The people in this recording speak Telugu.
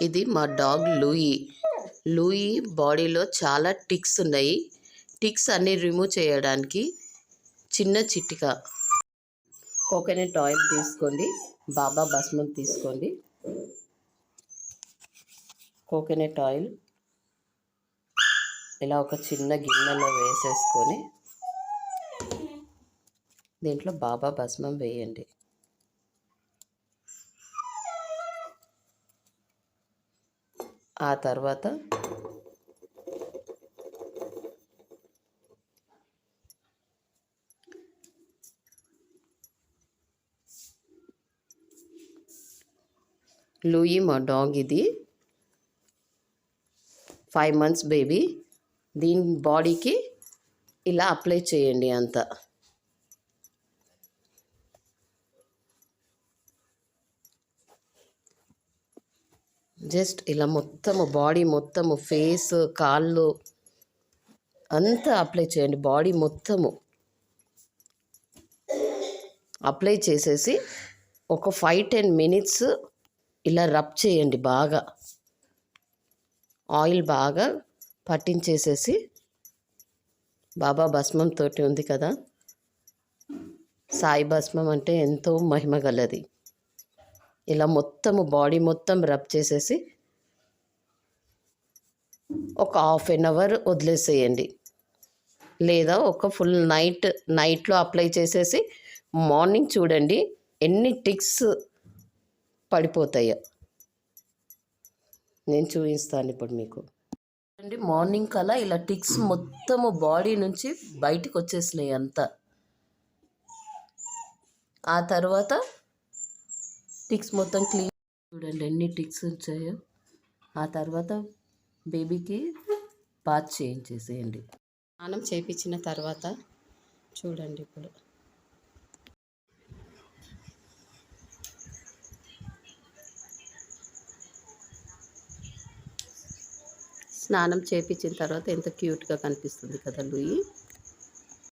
ఇది మా డాగ్ లూయి. లూయి బాడీలో చాలా టిక్స్ ఉన్నాయి. టిక్స్ అన్నీ రిమూవ్ చేయడానికి చిన్న చిట్కా. కోకోనట్ ఆయిల్ తీసుకోండి, బాబా భస్మం తీసుకోండి. కోకోనట్ ఆయిల్ ఇలా ఒక చిన్న గిన్నెలో వేసేసుకొని దీంట్లో బాబా భస్మం వేయండి. ఆ తర్వాత లూయి మా డాగ్, ఇది 5 months బేబీ. దీని బాడీకి ఇలా అప్లై చేయండి అంతా. జస్ట్ ఇలా మొత్తము బాడీ మొత్తము, ఫేస్, కాళ్ళు అంతా అప్లై చేయండి. బాడీ మొత్తము అప్లై చేసేసి ఒక 5-10 minutes ఇలా రబ్ చేయండి. బాగా ఆయిల్ బాగా పట్టించేసేసి, బాబా భస్మం తోటి ఉంది కదా, సాయి భస్మం అంటే ఎంతో మహిమ గలది. ఇలా మొత్తము బాడీ మొత్తం రబ్ చేసేసి ఒక 1/2 hour వదిలేసేయండి. లేదా ఒక ఫుల్ నైట్లో అప్లై చేసేసి మార్నింగ్ చూడండి ఎన్ని టిక్స్ పడిపోతాయో. నేను చూపిస్తాను ఇప్పుడు మీకు. అండి, మార్నింగ్ కల్లా ఇలా టిక్స్ మొత్తము బాడీ నుంచి బయటికి వచ్చేసినాయి అంతా. ఆ తర్వాత టిక్స్ మొత్తం క్లీన్ చూడండి ఎన్ని టిక్స్ వచ్చాయో. ఆ తర్వాత బేబీకి బాత్ చేయించేసేయండి. స్నానం చేయించిన తర్వాత చూడండి ఇప్పుడు స్నానం చేయించిన తర్వాత ఎంత క్యూట్గా కనిపిస్తుంది కదా లూయి.